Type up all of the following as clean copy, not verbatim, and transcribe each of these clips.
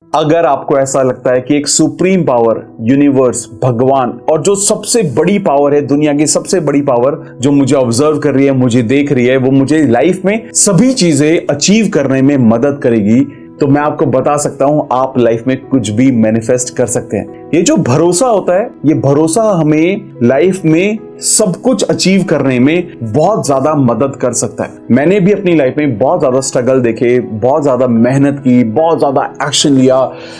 अगर आपको ऐसा लगता है कि एक सुप्रीम पावर, यूनिवर्स, भगवान और जो सबसे बड़ी पावर है, दुनिया की सबसे बड़ी पावर जो मुझे ऑब्जर्व कर रही है, मुझे देख रही है, वो मुझे लाइफ में सभी चीजें अचीव करने में मदद करेगी, तो मैं आपको बता सकता हूं आप लाइफ में कुछ भी मैनिफेस्ट कर सकते हैं। ये जो भरोसा होता है, ये भरोसा हमें लाइफ में सब कुछ अचीव करने में बहुत ज्यादा मदद कर सकता है। मैंने भी अपनी लाइफ में बहुत ज्यादा स्ट्रगल देखे, बहुत ज्यादा मेहनत की, बहुत ज्यादा एक्शन लिया,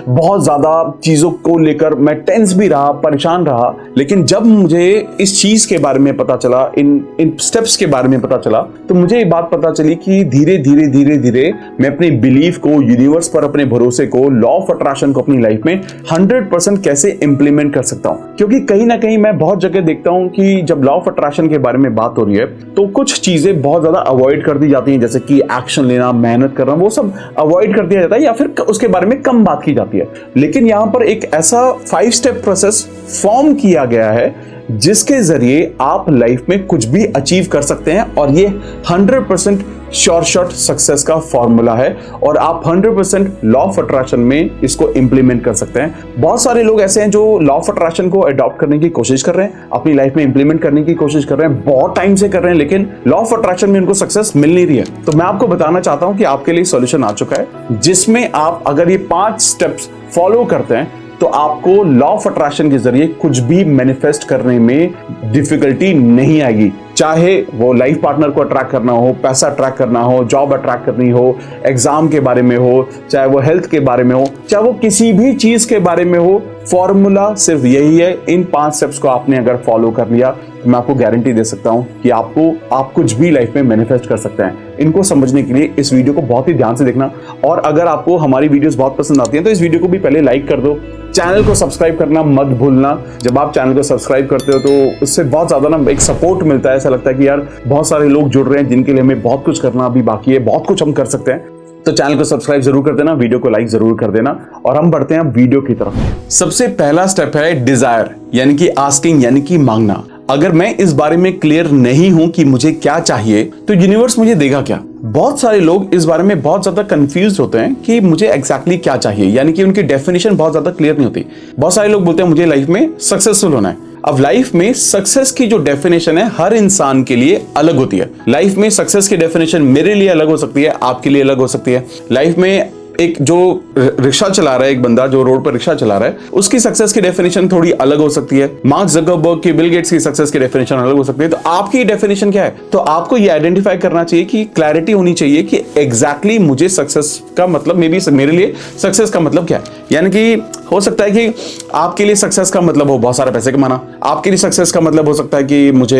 बहुत ज्यादा चीजों को लेकर मैं टेंस भी रहा, परेशान रहा। लेकिन जब मुझे इस चीज के बारे में पता चला, इन स्टेप्स के बारे में पता चला, तो मुझे ये बात पता चली कि धीरे धीरे धीरे धीरे मैं अपने बिलीफ को, यूनिवर्स पर अपने भरोसे को, लॉ ऑफ अट्रैक्शन को अपनी लाइफ में 100% कैसे इंप्लीमेंट कर सकता हूं। क्योंकि कहीं ना कहीं मैं बहुत जगह देखता हूं कि जब लॉ ऑफ अट्रैक्शन के बारे में बात हो रही है तो कुछ चीजें बहुत ज्यादा अवॉइड कर दी जाती हैं, जैसे कि एक्शन लेना, मेहनत करना, वो सब अवॉइड कर दिया जाता है या फिर उसके बारे में कम बात की जाती है। लेकिन यहां पर एक ऐसा 5 स्टेप प्रोसेस फॉर्म किया गया है जिसके जरिए आप लाइफ में कुछ भी अचीव कर सकते हैं, और ये 100% शॉर्ट सक्सेस का फॉर्मूला है और आप 100% लॉ ऑफ अट्रैक्शन में इसको इंप्लीमेंट कर सकते हैं। बहुत सारे लोग ऐसे हैं जो लॉ ऑफ अट्रैक्शन को अडॉप्ट करने की कोशिश कर रहे हैं, अपनी लाइफ में इंप्लीमेंट करने की कोशिश कर रहे हैं, बहुत टाइम से कर रहे हैं, लेकिन लॉ ऑफ अट्रैक्शन में उनको सक्सेस मिल नहीं रही है। तो मैं आपको बताना चाहता हूं कि आपके लिए सॉल्यूशन आ चुका है, जिसमें आप अगर ये 5 स्टेप्स फॉलो करते हैं तो आपको लॉ ऑफ अट्रैक्शन के जरिए कुछ भी मैनिफेस्ट करने में डिफिकल्टी नहीं आएगी। चाहे वो लाइफ पार्टनर को अट्रैक्ट करना हो, पैसा अट्रैक्ट करना हो, जॉब अट्रैक्ट करनी हो, एग्जाम के बारे में हो, चाहे वो हेल्थ के बारे में हो, चाहे वो किसी भी चीज के बारे में हो, फॉर्मूला सिर्फ यही है। इन 5 स्टेप्स को आपने अगर फॉलो कर लिया तो मैं आपको गारंटी दे सकता हूं कि आप कुछ भी लाइफ में मैनिफेस्ट कर सकते हैं। इनको समझने के लिए इस वीडियो को बहुत ही ध्यान से देखना, और अगर आपको हमारी वीडियोस बहुत पसंद आती हैं तो इस वीडियो को भी पहले लाइक कर दो, चैनल को सब्सक्राइब करना मत भूलना। जब आप चैनल को सब्सक्राइब करते हो तो उससे बहुत ज्यादा ना एक सपोर्ट मिलता है, ऐसा लगता है कि यार बहुत सारे लोग जुड़ रहे हैं जिनके लिए हमें बहुत कुछ करना अभी बाकी है, बहुत कुछ हम कर सकते हैं। तो चैनल को सब्सक्राइब जरूर कर देना, वीडियो को लाइक जरूर कर देना, और हम बढ़ते हैं वीडियो की तरफ। सबसे पहला स्टेप है डिजायर, यानी कि आस्किंग, यानी कि मांगना। अगर मैं इस बारे में क्लियर नहीं हूं कि मुझे क्या चाहिए तो यूनिवर्स मुझे देगा क्या। बहुत सारे लोग इस बारे में बहुत ज्यादा कंफ्यूज होते हैं कि मुझे एग्जैक्टली क्या चाहिए, यानी कि उनकी डेफिनेशन बहुत ज्यादा क्लियर नहीं होती। बहुत सारे लोग बोलते हैं मुझे लाइफ में सक्सेसफुल होना है। अब लाइफ में सक्सेस की जो डेफिनेशन है हर इंसान के लिए अलग होती है। लाइफ में सक्सेस की डेफिनेशन मेरे लिए अलग हो सकती है, आपके लिए अलग हो सकती है। लाइफ में एक जो रिक्शा चला रहा है, एक बंदा जो रोड पर रिक्शा चला रहा है, उसकी सक्सेस की डेफिनेशन थोड़ी अलग हो सकती है। मार्क ज़करबर्ग की, बिल गेट्स की सक्सेस की डेफिनेशन अलग हो सकती है। तो आपकी डेफिनेशन क्या है? तो आपको ये आइडेंटिफाई करना चाहिए कि क्लैरिटी होनी चाहिए कि एग्जैक्टली मुझे सक्सेस का मतलब, मेरे लिए सक्सेस का मतलब क्या है। यानी कि हो सकता है कि आपके लिए सक्सेस का मतलब हो बहुत सारे पैसे कमाना, आपके लिए सक्सेस का मतलब हो सकता है कि मुझे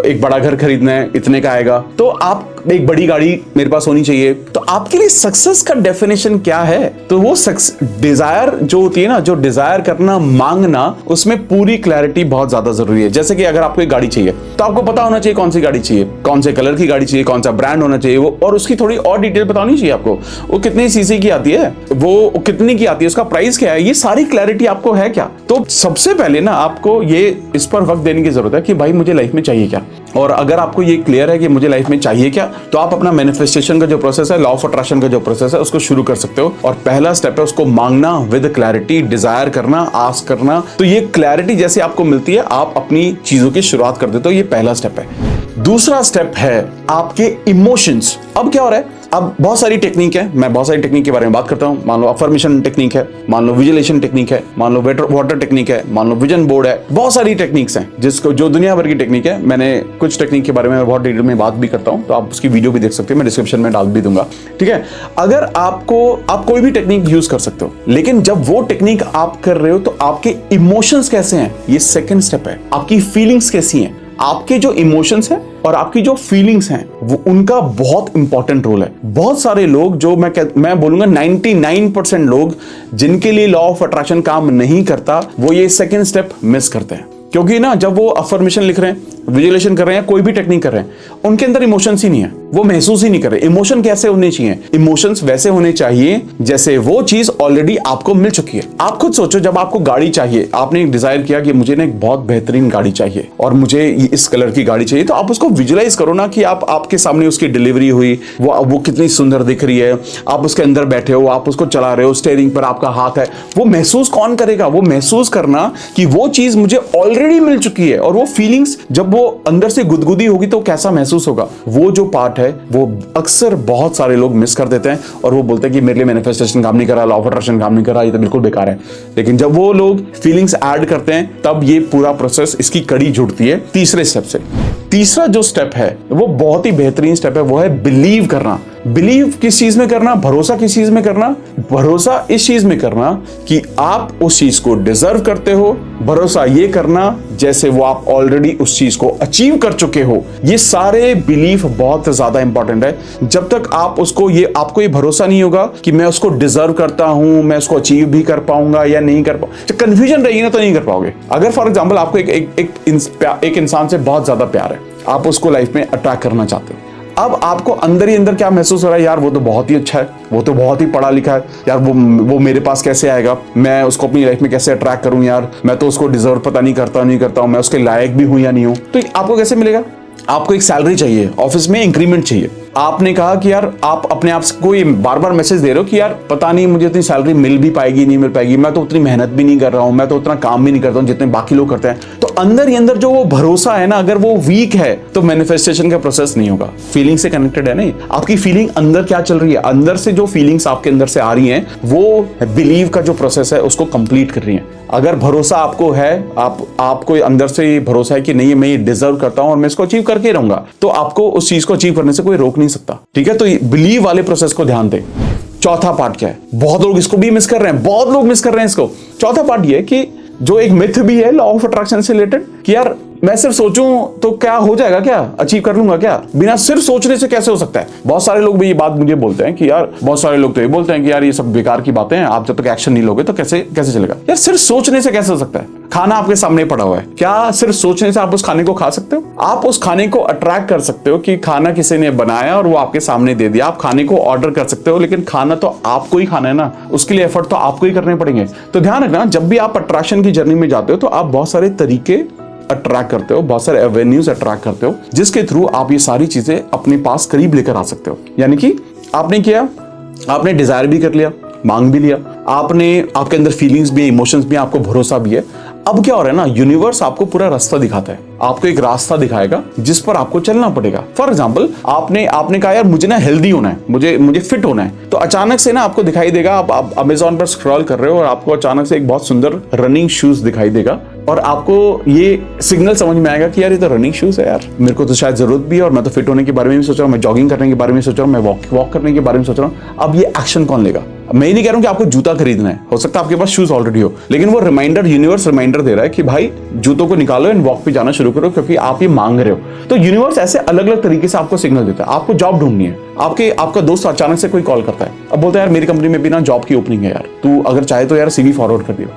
एक बड़ा घर खरीदना है, इतने का आएगा, तो आप एक बड़ी गाड़ी मेरे पास होनी चाहिए। तो आपके लिए सक्सेस का डेफिनेशन क्या है? तो वो डिजायर जो होती है ना, जो डिजायर करना, मांगना, उसमें पूरी क्लैरिटी बहुत ज्यादा जरूरी है। जैसे कि अगर आपको एक गाड़ी चाहिए तो आपको पता होना चाहिए कौन सी गाड़ी चाहिए, कौन से कलर की गाड़ी चाहिए, कौन सा ब्रांड होना चाहिए, वो और उसकी थोड़ी और डिटेल बतानी चाहिए आपको। वो कितनी सीसी की आती है, वो कितनी की आती है, उसका प्राइस क्या है, ये सारी क्लैरिटी आपको है क्या? तो सबसे पहले ना आपको ये इस पर वक्त देने की जरूरत है कि भाई मुझे लाइफ में चाहिए क्या। और अगर आपको ये क्लियर है कि मुझे लाइफ में चाहिए क्या, तो आप अपना मैनिफेस्टेशन का जो प्रोसेस है, लॉ ऑफ अट्रैक्शन का जो प्रोसेस है, उसको शुरू कर सकते हो। और पहला स्टेप है उसको मांगना विद क्लैरिटी, डिजायर करना, आस्क करना। तो ये क्लैरिटी जैसे आपको मिलती है, आप अपनी चीजों की शुरुआत कर देते हो। ये पहला स्टेप है। दूसरा स्टेप है आपके इमोशंस। अब क्या हो रहा है, अब बहुत सारी टेक्निक है, मैं बहुत सारी टेक्निक के बारे में बात करता हूं। मान लो अफर्मेशन टेक्निक है, मान लो विजुअलाइजेशन टेक्निक है, मान लो वाटर टेक्निक है, मान लो विजन बोर्ड है, बहुत सारी टेक्निक्स हैं जिसको जो दुनिया भर की टेक्निक है। मैंने कुछ टेक्निक के बारे में बहुत डिटेल में बात भी करता हूं, तो आप उसकी वीडियो भी देख सकते हैं, मैं डिस्क्रिप्शन में डाल भी दूंगा, ठीक है। अगर आप कोई भी टेक्निक यूज कर सकते हो, लेकिन जब वो टेक्निक आप कर रहे हो तो आपके इमोशंस कैसे हैं, ये सेकंड स्टेप है। आपकी फीलिंग्स कैसी हैं, आपके जो इमोशंस हैं और आपकी जो फीलिंग्स हैं, वो उनका बहुत इंपॉर्टेंट रोल है। बहुत सारे लोग, जो मैं बोलूंगा 99% लोग जिनके लिए लॉ ऑफ अट्रैक्शन काम नहीं करता, वो ये सेकंड स्टेप मिस करते हैं। क्योंकि ना जब वो अफर्मेशन लिख रहे हैं, विजुअलाइजेशन कर रहे हैं, कोई भी टेक्निक कर रहे हैं, उनके अंदर इमोशंस ही नहीं है, वो महसूस ही नहीं कर रहे। इमोशन कैसे होने चाहिए? इमोशंस वैसे होने चाहिए जैसे वो चीज ऑलरेडी आपको मिल चुकी है। आप खुद सोचो, जब आपको गाड़ी चाहिए, आपने एक डिजायर किया कि मुझे ना एक बहुत बेहतरीन गाड़ी चाहिए और मुझे इस कलर की गाड़ी चाहिए, तो आप उसको विजुअलाइज करो ना कि आपके सामने उसकी डिलीवरी हुई, वो कितनी सुंदर दिख रही है, आप उसके अंदर बैठे हो, आप उसको चला रहे हो, स्टीयरिंग पर आपका हाथ है। वो महसूस कौन करेगा? वो महसूस करना कि वो चीज मुझे ऑलरेडी मिल चुकी है, और वो फीलिंग्स जब वो अंदर से गुदगुदी होगी तो कैसा महसूस होगा। वो जो पार्ट है वो अक्सर बहुत सारे लोग मिस कर देते हैं और वो बोलते हैं कि मेरे लिए मैनिफेस्टेशन काम नहीं कर रहा, लॉ ऑफ अट्रैक्शन काम नहीं कर रहा, ये तो बिल्कुल बेकार है। लेकिन जब वो लोग फीलिंग्स ऐड करते हैं तब ये पूरा प्रोसेस, इसकी कड़ी जुड़ती है तीसरे स्टेप से। तीसरा जो स्टेप है वो बहुत ही बेहतरीन स्टेप है, वो है बिलीव करना। बिलीव किस चीज में करना? भरोसा किस चीज में करना? भरोसा इस चीज में करना कि आप उस चीज को डिजर्व करते हो। भरोसा ये करना जैसे वो आप ऑलरेडी उस चीज को अचीव कर चुके हो। ये सारे बिलीफ बहुत ज्यादा इंपॉर्टेंट है। जब तक आप उसको आपको ये भरोसा नहीं होगा कि मैं उसको डिजर्व करता हूं, मैं उसको अचीव भी कर पाऊंगा या नहीं कर पाऊंगा, जब कंफ्यूजन रहेगी ना तो नहीं कर पाओगे। अगर फॉर एग्जाम्पल आपको एक इंसान से बहुत ज्यादा प्यार है, आप उसको लाइफ में अट्रैक्ट करना चाहते हो, अब आपको अंदर ही अंदर क्या महसूस हो रहा है? यार वो तो बहुत ही अच्छा है, वो तो बहुत ही पढ़ा लिखा है, यार वो मेरे पास कैसे आएगा, मैं उसको अपनी लाइफ में कैसे अट्रैक्ट करूं, यार मैं तो उसको डिजर्व पता नहीं करता हूं, मैं उसके लायक भी हूं या नहीं हूं। तो आपको कैसे मिलेगा? आपको एक सैलरी चाहिए, ऑफिस में इंक्रीमेंट चाहिए। आपने कहा कि यार आप अपने आप को ये बार बार मैसेज दे रहे हो कि यार पता नहीं मुझे इतनी सैलरी मिल भी पाएगी नहीं मिल पाएगी, मैं तो उतनी मेहनत भी नहीं कर रहा हूं, मैं तो उतना काम भी नहीं करता हूं जितने बाकी लोग करते हैं। तो अंदर ही अंदर जो वो भरोसा है ना, अगर वो वीक है तो मैनिफेस्टेशन का प्रोसेस नहीं होगा। फीलिंग से कनेक्टेड है नहीं, आपकी फीलिंग अंदर क्या चल रही है, अंदर से जो फीलिंग्स आपके अंदर से आ रही हैं वो बिलीव का जो प्रोसेस है उसको कंप्लीट कर रही है। अगर भरोसा आपको है, आपको अंदर से भरोसा है कि नहीं मैं ये डिजर्व करता हूं और मैं इसको अचीव करके रहूंगा, तो आपको उस चीज को अचीव करने से कोई रोक नहीं सकता। ठीक है, तो बिलीव वाले प्रोसेस को ध्यान दें। चौथा पार्ट क्या है? बहुत लोग इसको भी मिस कर रहे हैं, बहुत लोग मिस कर रहे हैं इसको। चौथा पार्ट ये कि जो एक मिथ भी है लॉ ऑफ अट्रैक्शन से रिलेटेड कि यार मैं सिर्फ सोचूं तो क्या हो जाएगा, क्या अचीव कर लूंगा, क्या बिना सिर्फ सोचने से कैसे हो सकता है? बहुत सारे लोग भी ये बात मुझे बोलते हैं कि यार, बहुत सारे लोग तो ये बोलते हैं कि यार ये सब बेकार की बातें हैं, आप जब तक एक्शन नहीं लोगे तो कैसे चलेगा। यार सिर्फ सोचने से कैसे हो सकता है? खाना आपके सामने पड़ा हुआ है, क्या सिर्फ सोचने से आप उस खाने को खा सकते हो? आप उस खाने को अट्रैक्ट कर सकते हो कि खाना किसी ने बनाया और वो आपके सामने दे दिया। आप खाने को ऑर्डर कर सकते हो, लेकिन खाना तो आपको ही खाना है ना, उसके लिए एफर्ट तो आपको ही करने पड़ेंगे। तो ध्यान रखना, जब भी आप अट्रैक्शन की जर्नी में जाते हो तो आप बहुत सारे तरीके अट्रैक्ट करते हो, बहुत सारे एवेन्यूज अट्रैक्ट करते हो, जिसके थ्रू आप ये सारी चीजें अपने पास करीब लेकर आ सकते हो। यानी कि आपने किया, आपने डिजायर भी कर लिया, मांग भी लिया, आपके अंदर फीलिंग्स भी, इमोशंस भी, आपको भरोसा भी है। अब क्या हो रहा है ना, यूनिवर्स आपको पूरा रास्ता दिखाता है, आपको एक रास्ता दिखाएगा जिस पर आपको चलना पड़ेगा। फॉर एग्जाम्पल आपने कहा यार मुझे ना हेल्दी होना है, मुझे फिट होना है, तो अचानक से ना आपको दिखाई देगा, आप अमेजोन पर स्क्रॉल कर रहे हो और आपको अचानक से एक बहुत सुंदर रनिंग शूज दिखाई देगा और आपको ये सिग्नल समझ में आएगा कि यार ये तो रनिंग शूज है, यार मेरे को तो शायद जरूरत भी है, और मैं तो फिट होने के बारे में भी सोच रहा हूँ, मैं जॉगिंग करने के बारे में सोच रहा हूँ, मैं वॉक करने के बारे में सोच रहा हूँ। अब ये एक्शन कौन लेगा? मैं ही नहीं कह रहा हूं कि आपको जूता खरीदना है, हो सकता है आपके पास शूज ऑलरेडी हो, लेकिन वो यूनिवर्स रिमाइंडर दे रहा है कि भाई जूतों को निकालो एंड वॉक पे जाना शुरू करो, क्योंकि आप ये मांग रहे हो। तो यूनिवर्स ऐसे अलग अलग तरीके से आपको सिग्नल देता है। आपको जॉब ढूंढनी है, आपका दोस्त अचानक से कोई कॉल करता है, अब बोलता है यार मेरी कंपनी में भी ना जॉब की ओपनिंग है यार, तू अगर चाहे तो यार सीवी फॉरवर्ड कर दियो।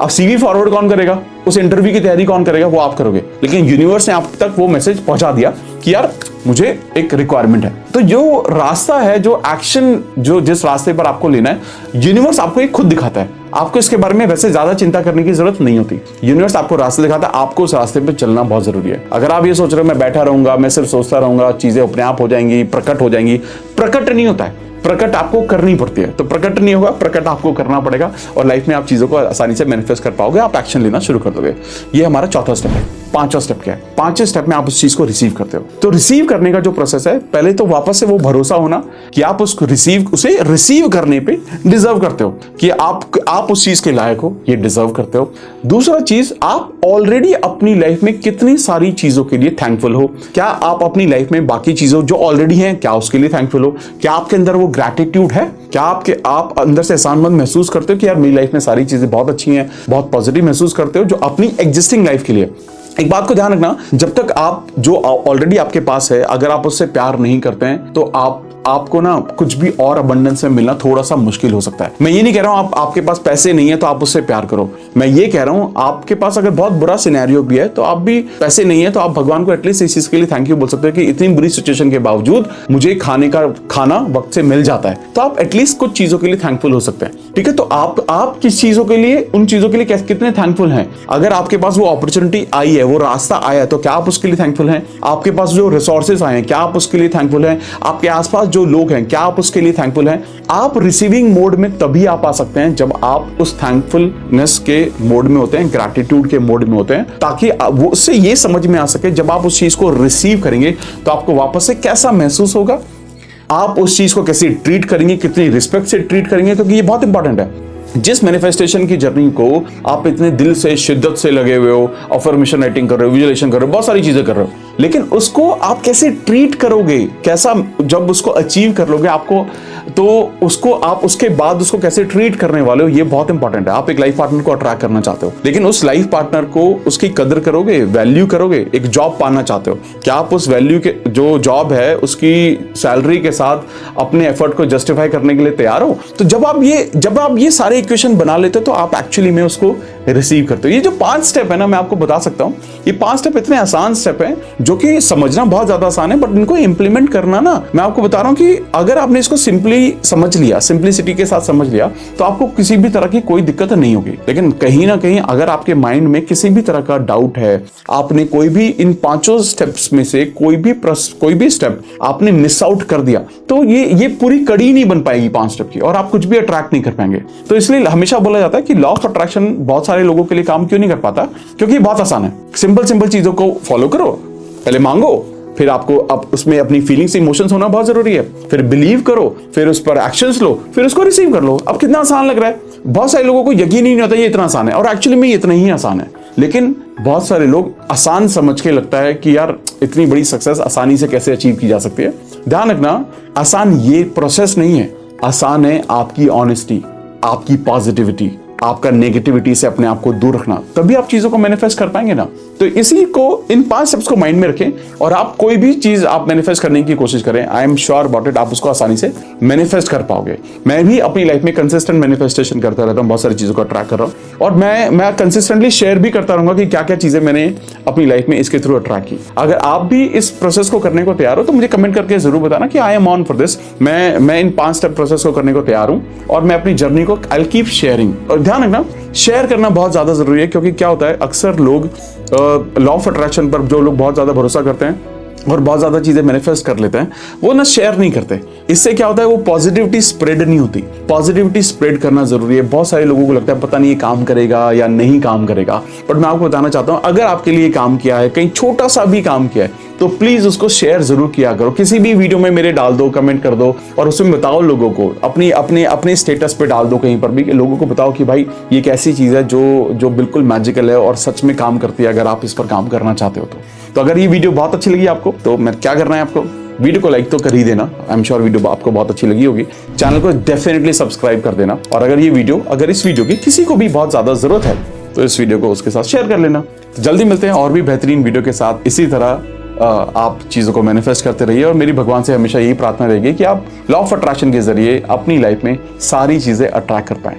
अब सीवी फॉरवर्ड कौन करेगा? उस इंटरव्यू की तैयारी कौन करेगा? वो आप करोगे, लेकिन यूनिवर्स ने आप तक वो मैसेज पहुंचा दिया कि यार मुझे एक रिक्वायरमेंट है। तो जो रास्ता है, जो एक्शन, जो जिस रास्ते पर आपको लेना है, यूनिवर्स आपको एक खुद दिखाता है। आपको इसके बारे में वैसे ज्यादा चिंता करने की जरूरत नहीं होती। यूनिवर्स आपको रास्ता दिखाता है, आपको उस रास्ते पे चलना बहुत जरूरी है। अगर आप ये सोच रहे हो मैं बैठा रहूंगा, मैं सिर्फ सोचता रहूंगा, चीजें अपने आप हो जाएंगी, प्रकट हो जाएंगी, प्रकट नहीं होता है, प्रकट आपको करनी पड़ती है। तो प्रकट नहीं होगा, प्रकट आपको करना पड़ेगा और लाइफ में आप चीजों को आसानी से मैनिफेस्ट कर पाओगे, आप एक्शन लेना शुरू कर दोगे। ये हमारा चौथा स्टेप है। पांचवा स्टेप क्या है? पांचवें स्टेप में आप उस चीज को रिसीव करते हो। तो रिसीव करने का जो प्रोसेस है, पहले तो वापस से वो भरोसा होना कि आप उसे रिसीव करने पे डिजर्व करते हो, कि आप उस चीज के लायक हो, ये डिजर्व करते हो। दूसरा चीज, आप ऑलरेडी अपनी लाइफ में कितनी सारी चीजों के लिए थैंकफुल हो। क्या आप अपनी लाइफ में बाकी चीजों जो ऑलरेडी हैं, क्या उसके लिए थैंकफुल हो? क्या आपके अंदर वो ग्रैटिट्यूड है? क्या आप अंदर से एहसानमंद महसूस करते हो कि यार मेरी लाइफ में सारी चीजें बहुत अच्छी हैं, बहुत पॉजिटिव महसूस करते हो जो अपनी एग्जिस्टिंग लाइफ के लिए। एक बात को ध्यान रखना, जब तक आप जो ऑलरेडी आपके पास है, अगर आप उससे प्यार नहीं करते हैं तो आप आपको ना कुछ भी और अबंडेंस में मिलना थोड़ा सा मुश्किल हो सकता है। मैं ये नहीं कह रहा हूं आपके पास पैसे नहीं है तो आप उससे प्यार करो। मैं ये कह रहा हूं आपके पास अगर बहुत बुरा सिनेरियो भी है तो आप भी पैसे नहीं है तो आप भगवान को एटलीस्ट इस चीज के लिए थैंक यू बोल सकते हो कि इतनी बुरी सिचुएशन के बावजूद मुझे खाना वक्त से मिल जाता है, तो आप एटलीस्ट कुछ चीजों के लिए थैंकफुल हो सकते हैं। ठीक है, तो आप किस चीजों के लिए, उन चीजों के लिए कितने थैंकफुल हैं। अगर आपके पास वो अपॉर्चुनिटी आई है, वो रास्ता आया है, तो क्या आप उसके लिए थैंकफुल हैं। आपके पास जो रिसोर्सेज आए हैं, क्या आप उसके लिए थैंकफुल हैं। आपके आसपास जो लोग हैं, क्या आप उसके लिए थैंकफुल हैं। आप रिसीविंग मोड में तभी आप आ सकते हैं जब आप उस थैंकफुलनेस के मोड में होते हैं, ग्रैटिट्यूड के मोड में होते हैं, ताकि वो उससे ये समझ में आ सके जब आप उस चीज को रिसीव करेंगे तो आपको वापस से कैसा महसूस होगा, आप उस चीज को कैसे ट्रीट करेंगे, कितनी रिस्पेक्ट से ट्रीट करेंगे, क्योंकि ये बहुत इंपॉर्टेंट है। जिस मैनिफेस्टेशन की जर्नी को आप इतने दिल से, शिद्दत से लगे हुए हो, अफर्मेशन राइटिंग कर रहे हो, विजुअलाइजेशन कर रहे हो, बहुत सारी चीजें कर रहे हो, लेकिन उसको आप कैसे ट्रीट करोगे, कैसा जब उसको अचीव कर लोगे आपको, तो उसको आप उसके बाद उसको कैसे ट्रीट करने वाले हो, ये बहुत इंपॉर्टेंट है। आप एक लाइफ पार्टनर को अट्रैक्ट करना चाहते हो, लेकिन उस लाइफ पार्टनर को उसकी कदर करोगे, वैल्यू करोगे। एक जॉब पाना चाहते हो, क्या आप उस वैल्यू के जो जॉब है उसकी सैलरी के साथ अपने एफर्ट को जस्टिफाई करने के लिए तैयार हो। तो जब आप ये सारे इक्वेशन बना लेते हो तो आप एक्चुअली में उसको रिसीव करते हो। ये जो 5 स्टेप है ना, मैं आपको बता सकता हूं, ये 5 स्टेप इतने आसान स्टेप हैं जो कि समझना बहुत ज्यादा आसान है, बट इनको इंप्लीमेंट करना ना, मैं आपको बता रहा हूं कि अगर आपने इसको सिंपली समझ लिया, सिंपलिसिटी के साथ समझ लिया, तो आपको किसी भी तरह की कोई दिक्कत नहीं होगी। लेकिन कहीं ना कहीं अगर आपके माइंड में किसी भी तरह का डाउट है, आपने कोई भी इन 5 स्टेप्स में से कोई भी स्टेप आपने मिस आउट कर दिया, तो ये पूरी कड़ी नहीं बन पाएगी 5 स्टेप की, और आप कुछ भी अट्रैक्ट नहीं कर पाएंगे। तो इसलिए हमेशा बोला जाता है कि लॉ ऑफ अट्रैक्शन बहुत सारे लोगों के लिए काम क्यों नहीं कर पाता, क्योंकि बहुत आसान है। सिंपल चीजों को फॉलो करो, पहले मांगो, फिर आपको उसमें अपनी फीलिंग्स, इमोशंस होना बहुत जरूरी है, फिर बिलीव करो, फिर उस पर एक्शंस लो, फिर उसको रिसीव कर लो। अब कितना आसान लग रहा है, बहुत सारे लोगों को यकीन ही नहीं होता ये इतना आसान है, और एक्चुअली में इतना ही आसान है। लेकिन बहुत सारे लोग आसान समझ के लगता है कि यार इतनी बड़ी सक्सेस आसानी से कैसे अचीव की जा सकती है। ध्यान रखना, आसान ये प्रोसेस नहीं है, आसान है आपकी ऑनेस्टी, आपकी पॉजिटिविटी, आपका नेगेटिविटी से अपने आप को दूर रखना, तभी आप चीजों को मैनिफेस्ट कर पाएंगे ना। तो इसी को, इन 5 स्टेप्स को माइंड में रखें, और आप कोई भी चीज आप मैनिफेस्ट करने की कोशिश करें, I am sure about it, आप उसको आसानी से मैनिफेस्ट कर पाओगे। मैं भी अपनी लाइफ में कंसिस्टेंट मैनिफेस्टेशन करता रहता हूँ, बहुत सारी चीजों को अट्रैक्ट कर रहा हूँ, और मैं कंसिस्टेंटली शेयर भी करता रहूंगा कि क्या क्या चीजें मैंने अपनी लाइफ में इसके थ्रू अट्रैक्ट की। अगर आप भी इस प्रोसेस को करने को तैयार हो तो मुझे कमेंट करके जरूर बताना कि I am on for this. मैं इन 5 स्टेप प्रोसेस को करने को तैयार हूं, और मैं अपनी जर्नी को आई विल कीप शेयरिंग। और ध्यान रखना, शेयर करना बहुत ज्यादा जरूरी है, क्योंकि क्या होता है, अक्सर लोग लॉ ऑफ अट्रैक्शन पर जो लोग बहुत ज्यादा भरोसा करते हैं और बहुत ज्यादा चीजें मैनिफेस्ट कर लेते हैं, वो ना शेयर नहीं करते। इससे क्या होता है, वो पॉजिटिविटी स्प्रेड नहीं होती। पॉजिटिविटी स्प्रेड करना जरूरी है। बहुत सारे लोगों को लगता है पता नहीं ये काम करेगा या नहीं काम करेगा, बट मैं आपको बताना चाहता हूं, अगर आपके लिए काम किया है, कहीं छोटा सा भी काम किया है, तो प्लीज उसको शेयर जरूर किया करो। किसी भी वीडियो में मेरे डाल दो, कमेंट कर दो, और उसमें बताओ लोगों को, अपने स्टेटस पे डाल दो, कहीं पर भी लोगों को बताओ कि भाई ये एक ऐसी चीज है जो बिल्कुल मैजिकल है और सच में काम करती है, अगर आप इस पर काम करना चाहते हो तो अगर ये वीडियो बहुत अच्छी लगी आपको, तो मैं क्या करना है, आपको वीडियो को लाइक तो कर ही देना। आई एम श्योर वीडियो आपको बहुत अच्छी लगी होगी। चैनल को डेफिनेटली सब्सक्राइब कर देना, और अगर इस वीडियो की किसी को भी बहुत ज्यादा जरूरत है तो इस वीडियो को उसके साथ शेयर कर लेना। तो जल्दी मिलते हैं और भी बेहतरीन वीडियो के साथ। इसी तरह आप चीजों को मैनिफेस्ट करते रहिए, और मेरी भगवान से हमेशा यही प्रार्थना रहेगी कि आप लॉ ऑफ अट्रैक्शन के जरिए अपनी लाइफ में सारी चीजें अट्रैक्ट कर पाएं।